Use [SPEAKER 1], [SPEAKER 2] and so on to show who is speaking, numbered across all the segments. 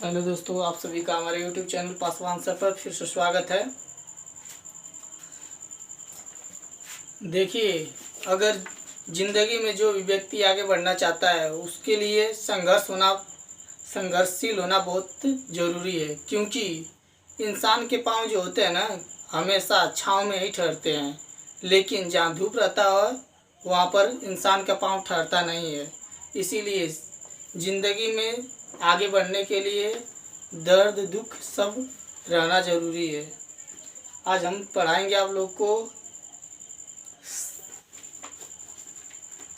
[SPEAKER 1] Hello दोस्तों, आप सभी का हमारे यूट्यूब चैनल पासवान सर पर फिर से स्वागत है। देखिए, अगर ज़िंदगी में जो भी व्यक्ति आगे बढ़ना चाहता है उसके लिए संघर्षशील होना बहुत ज़रूरी है, क्योंकि इंसान के पाँव जो होते हैं ना, हमेशा छाँव में ही ठहरते हैं, लेकिन जहाँ धूप रहता है वहाँ पर इंसान का पाँव ठहरता नहीं है। इसीलिए ज़िंदगी में आगे बढ़ने के लिए दर्द दुख सब रहना ज़रूरी है। आज हम पढ़ाएंगे आप लोग को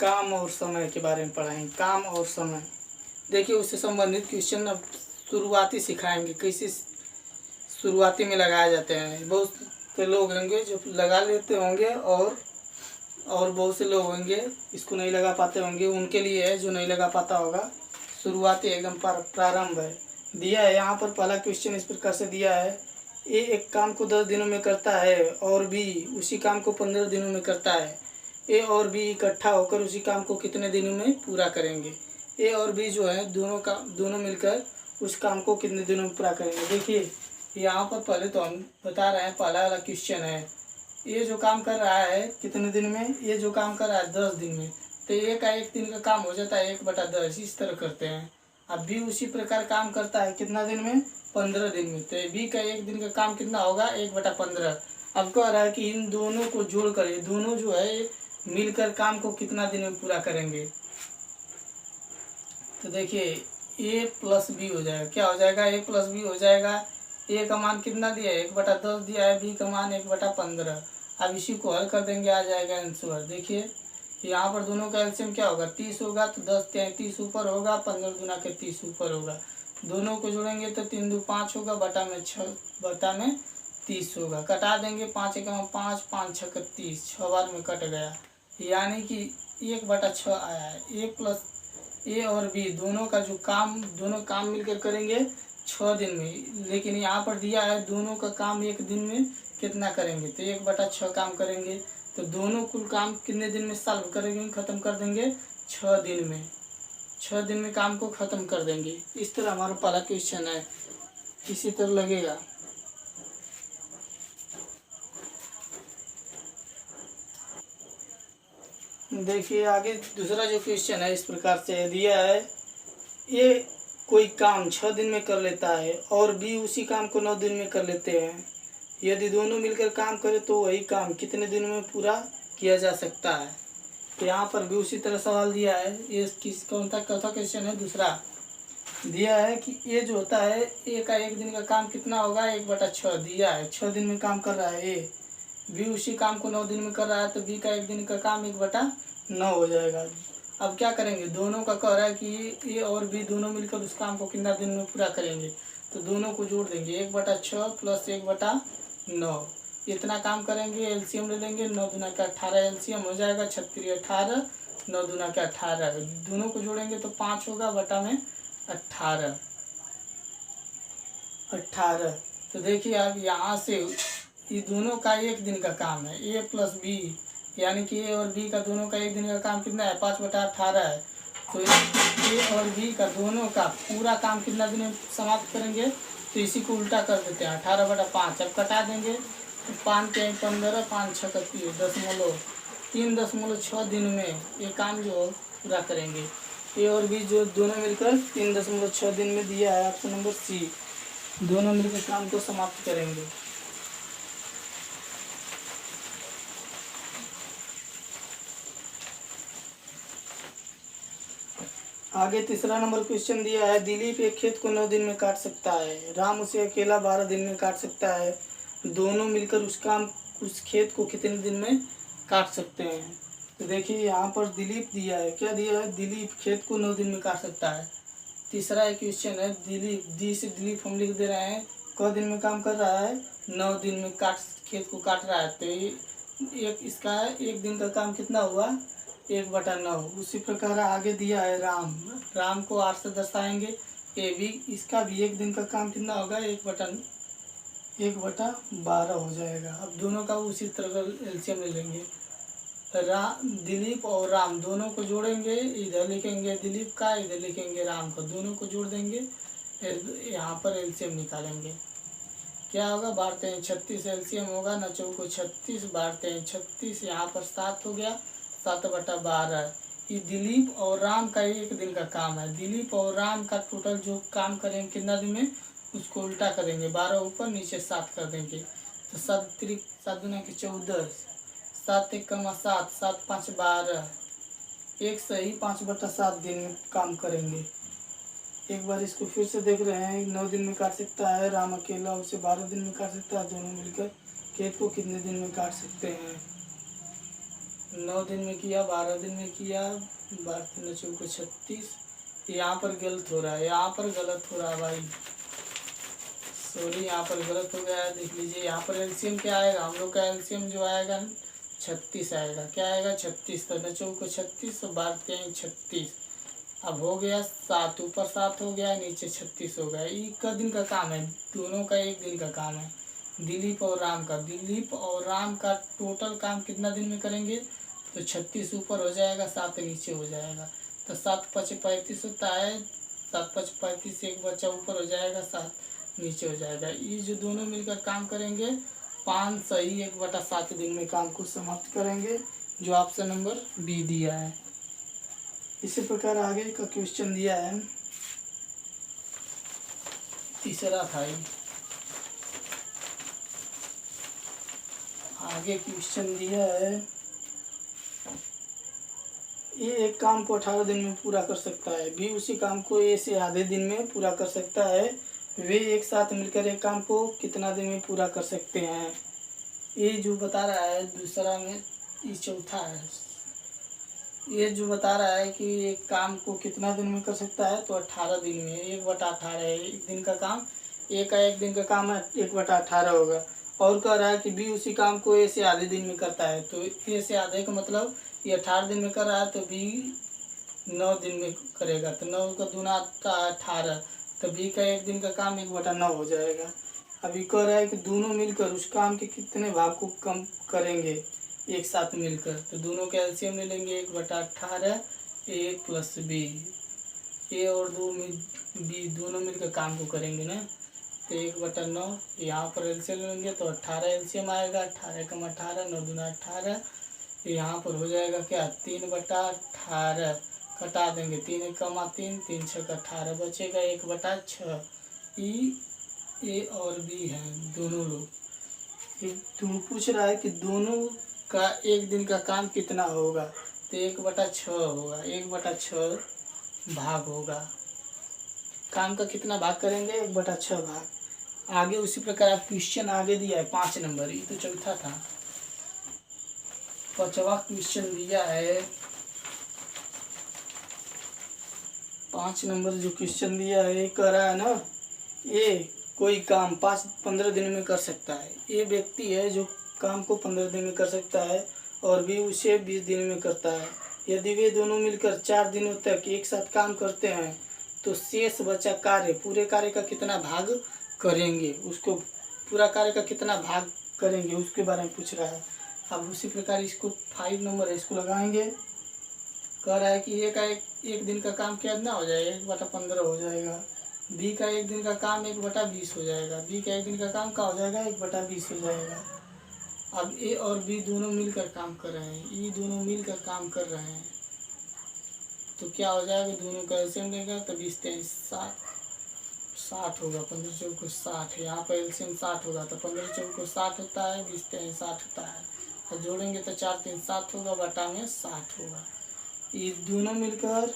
[SPEAKER 1] काम और समय के बारे में पढ़ाएंगे। काम और समय, देखिए उससे संबंधित क्वेश्चन अब शुरुआती सिखाएंगे, कैसे शुरुआती में लगाए जाते हैं। बहुत से लोग होंगे जो लगा लेते होंगे और बहुत से लोग होंगे इसको नहीं लगा पाते होंगे। उनके लिए है जो नहीं लगा पाता होगा। शुरुआती एकदम प्रारंभ है, दिया है यहाँ पर। पहला क्वेश्चन इस प्रकार से दिया है, ए एक काम को 10 दिनों में करता है और बी उसी काम को 15 दिनों में करता है। ए और बी इकट्ठा होकर उसी काम को कितने दिनों में पूरा करेंगे? ए और बी जो है दोनों मिलकर उस काम को कितने दिनों में पूरा करेंगे। देखिए यहाँ पर पहले तो हम बता रहे हैं, पहला वाला क्वेश्चन है, ये जो काम कर रहा है कितने दिन में? ये जो काम कर रहा है 10 दिन में, तो ए का 1 दिन का काम हो जाता है 1/10, इस तरह करते हैं। अब बी उसी प्रकार काम करता है कितना दिन में? 15 दिन में। तो बी का 1 दिन का काम कितना होगा? 1/15। अब कह रहा है कि इन दोनों को जोड़ कर ये दोनों जो है मिलकर काम को कितना दिन में पूरा करेंगे। तो देखिए ए प्लस बी हो जाएगा, क्या हो जाएगा? ए प्लस बी हो जाएगा। ए का मान कितना दिया है? 1/10 दिया है, बी का मान 1/15। अब इसी को हल कर देंगे, आ जाएगा आंसर। देखिए यहाँ पर दोनों का एलसीएम क्या होगा? 30 होगा, तो 10 33 ऊपर होगा, 15 दूना के 30 ऊपर होगा। दोनों को जोड़ेंगे तो 3 दूनी 5 होगा, बटा में 6 बटा में 30 होगा। कटा देंगे, 5 एकम 5 5 6 30, 6 बार में कट गया, यानी कि 1/6 आया है। ए और बी दोनों काम मिलकर करेंगे 6 दिन में, लेकिन यहाँ पर दिया है दोनों का काम 1 दिन में कितना करेंगे? तो 1/6 काम करेंगे। तो दोनों कुल काम कितने दिन में सॉल्व करेंगे, ख़त्म कर देंगे? 6 दिन में। 6 दिन में काम को ख़त्म कर देंगे। इस तरह हमारा पहला क्वेश्चन है, इसी तरह लगेगा। देखिए आगे दूसरा जो क्वेश्चन है इस प्रकार से दिया है, ये कोई काम 6 दिन में कर लेता है और बी उसी काम को 9 दिन में कर लेते हैं। यदि दोनों मिलकर काम करें तो वही काम कितने दिन में पूरा किया जा सकता है? तो यहाँ पर भी उसी तरह सवाल दिया है। ये कौन सा क्वेश्चन है? दूसरा दिया है कि ये जो होता है ए का 1 दिन का काम कितना होगा? 1/6 दिया है, 6 दिन में काम कर रहा है ए। बी उसी काम को 9 दिन में कर रहा है, तो बी का 1 दिन का काम 1/9 हो जाएगा। अब क्या करेंगे? दोनों का कह रहा है कि ए और बी दोनों मिलकर उस काम को कितना दिन में पूरा करेंगे, तो दोनों को जोड़ देंगे। 1/6 प्लस 1/9, इतना काम करेंगे। एलसीएम ले लेंगे, 9 दूना का 18 एलसीएम हो जाएगा, 36 18, 9 दूना का 18। दोनों को जोड़ेंगे तो 5 होगा, बटा में 18। तो देखिए अब यहाँ से ये दोनों का 1 दिन का काम है, ए प्लस बी, यानी कि ए और बी का दोनों का 1 दिन का काम कितना है? 5/18 है। तो ए और बी का दोनों का पूरा काम कितना दिन में समाप्त करेंगे? तो इसी को उल्टा कर देते हैं, 18/5। अब कटा देंगे तो 5 के 15, 5 6 30, 3.6 दिन में ये काम जो पूरा करेंगे। ए और बी जो दोनों मिलकर 3.6 दिन में दिया है, ऑप्शन नंबर सी, दोनों मिलकर काम को समाप्त करेंगे। आगे तीसरा नंबर क्वेश्चन दिया है, दिलीप एक खेत को 9 दिन में काट सकता है, राम उसे अकेला 12 दिन में काट सकता है। दोनों मिलकर उस खेत को कितने दिन में काट सकते हैं? तो देखिए यहाँ पर दिलीप दिया है, क्या दिया है? दिलीप खेत को 9 दिन में काट सकता है। तीसरा एक क्वेश्चन है, दिलीप, दी से दिलीप हम लिख दे रहे हैं, क दिन में काम कर रहा है? 9 दिन में खेत को काट रहा है। तो इसका 1 दिन का काम कितना हुआ? 1/9। उसी प्रकार आगे दिया है राम को 8 से दर्शाएंगे। ये भी इसका भी 1 दिन का काम कितना होगा? 1/12 हो जाएगा। अब दोनों का उसी तरह एलसीएम ले लेंगे। दिलीप और राम दोनों को जोड़ेंगे, इधर लिखेंगे दिलीप का, इधर लिखेंगे राम को, दोनों को जोड़ देंगे, यहाँ पर एलसीएम निकालेंगे। क्या होगा, बारते हैं 36 एलसीएम होगा, न चौको 36, बारते हैं 36, यहाँ पर 7 हो गया, 7/12। ये दिलीप और राम का एक दिन का काम है। दिलीप और राम का टोटल जो काम करेंगे कितना दिन में, उसको उल्टा करेंगे, 12 ऊपर नीचे 7 कर देंगे। तो 7 3 7 दूना की 14, 7 1 7, 7 5 12, एक सही 5/7 दिन में काम करेंगे। एक बार इसको फिर से देख रहे हैं, 9 दिन में काट सकता है राम अकेला, उसे 12 दिन में काट सकता है, दोनों मिलकर खेत को कितने दिन में काट सकते हैं। 9 दिन में किया, 12 दिन में किया, 12 3 चौको 36। यहाँ पर गलत हो रहा है, यहाँ पर गलत हो रहा है भाई, सॉरी यहाँ पर गलत हो गया है। देख लीजिए यहाँ पर एलसीएम क्या आएगा, हम लोग का एलसीएम जो आएगा 36 आएगा। क्या आएगा 36, तो 9 चौको 36, तो 12 3 36। अब हो गया 7, ऊपर 7 हो गया, नीचे 36 हो गया। ये का दिन का काम है, दोनों का एक दिन का काम है, दिलीप और राम का। दिलीप और राम का टोटल काम कितना दिन में करेंगे, तो 36 ऊपर हो जाएगा, 7 नीचे हो जाएगा। तो 7 5 35 होता है, 7 5 35, एक बच्चा ऊपर हो जाएगा, 7 नीचे हो जाएगा। ये जो दोनों मिलकर काम करेंगे 5 सही 1/7 दिन में काम को समाप्त करेंगे, जो ऑप्शन नंबर बी दिया है। इसी प्रकार आगे का क्वेश्चन दिया है, तीसरा था ये। आगे क्वेश्चन दिया है, ये एक काम को 18 दिन में पूरा कर सकता है, बी उसी काम को ए से आधे दिन में पूरा कर सकता है। वे एक साथ मिलकर एक काम को कितना दिन में पूरा कर सकते हैं। ये जो बता रहा है दूसरा में, ये चौथा है। ये जो बता रहा है कि एक काम को कितना दिन में कर सकता है, तो 18 दिन में, 1/18 है। एक दिन का काम, ए का एक दिन का काम है, 1/18 होगा। और कह रहा है कि बी उसी काम को ए से आधे दिन में करता है, तो ए से आधे का मतलब ये 18 दिन में कर रहा है, तो बी 9 दिन में करेगा, तो 9 का दूना 18, तो बी का एक दिन का काम 1/9 हो जाएगा। अभी कह रहा है कि दोनों मिलकर उस काम के कितने भाग को कम करेंगे एक साथ मिलकर, तो दोनों का एलसीएम ले लेंगे, 1/18 ए प्लस बी। ए और बी दोनों मिलकर काम को करेंगे ना, तो 1/9 यहाँ पर एलसीएम लेंगे, तो 18 एलसीएम आएगा, 18 कम 18, 9 दूना 18। यहाँ पर हो जाएगा क्या, 3/18 कटा देंगे, 3 कमा 3, 3 6 18, बचेगा 1/6। ए और बी हैं दोनों लोग। तुम पूछ रहा है कि दोनों का एक दिन का काम कितना होगा, तो 1/6 होगा, 1/6 भाग होगा। काम का कितना भाग करेंगे, 1/6 भाग। आगे उसी प्रकार आप क्वेश्चन आगे दिया है 5 नंबर, ये तो चौथा था। 5वां क्वेश्चन दिया है, 5 नंबर जो क्वेश्चन दिया है, कह रहा है ना, ये कोई काम 15 दिन में कर सकता है। ये व्यक्ति है जो काम को 15 दिन में कर सकता है, और भी उसे 20 दिन में करता है। यदि वे दोनों मिलकर 4 दिनों तक एक साथ काम करते हैं, तो शेष बचा कार्य, पूरे कार्य का कितना भाग करेंगे, उसको पूरा कार्य का कितना भाग करेंगे उसके बारे में पूछ रहा है। अब उसी प्रकार इसको 5 नंबर है, इसको लगाएंगे। कह रहा है कि ए का एक दिन का काम कितना हो जाएगा, 1/15 हो जाएगा। बी का एक दिन का काम 1/20 हो जाएगा। बी का एक दिन का काम क्या हो जाएगा, 1/20 हो जाएगा। अब ए और बी दोनों मिलकर काम कर रहे हैं, ये दोनों मिलकर काम कर रहे हैं, तो क्या हो जाएगा, दोनों का एलसीएम लेगा, तो 20 3 60 होगा, 15 चौको 60 है। यहाँ पर एलसीएम 60 होगा, तो 15 चौको 60 होता है, 20 3 60 होता है, और जोड़ेंगे तो 4 3 7 होगा, बटा में 60 होगा। ये दोनों मिलकर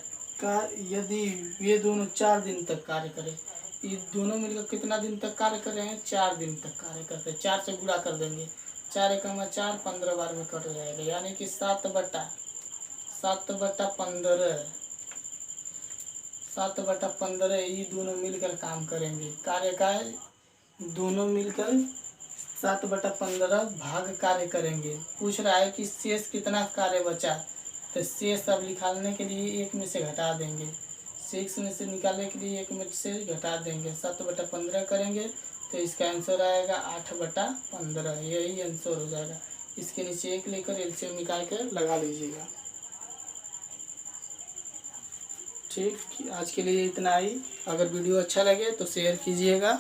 [SPEAKER 1] का, यदि ये दोनों 4 दिन तक कार्य करें, ये दोनों मिलकर कितना दिन तक कार्य कर रहे हैं, 4 दिन तक कार्य करते हैं। 4 से गुणा कर देंगे, 4 एकम 4, 15 बार में कट जाएगा, यानी कि 7/15, 7/15 ये दोनों मिलकर काम करेंगे। कार्य का दोनों मिलकर 7/15 भाग कार्य करेंगे। पूछ रहा है कि शेष कितना कार्य बचा, तो शेष अब निकालने के लिए 1 में से घटा देंगे, 6 में से निकालने के लिए 1 में से घटा देंगे, 7/15 करेंगे, तो इसका आंसर आएगा 8/15, यही आंसर हो जाएगा। इसके नीचे 1 लेकर एलसीएम निकाल कर लगा लीजिएगा। ठीक, आज के लिए इतना ही। अगर वीडियो अच्छा लगे तो शेयर कीजिएगा।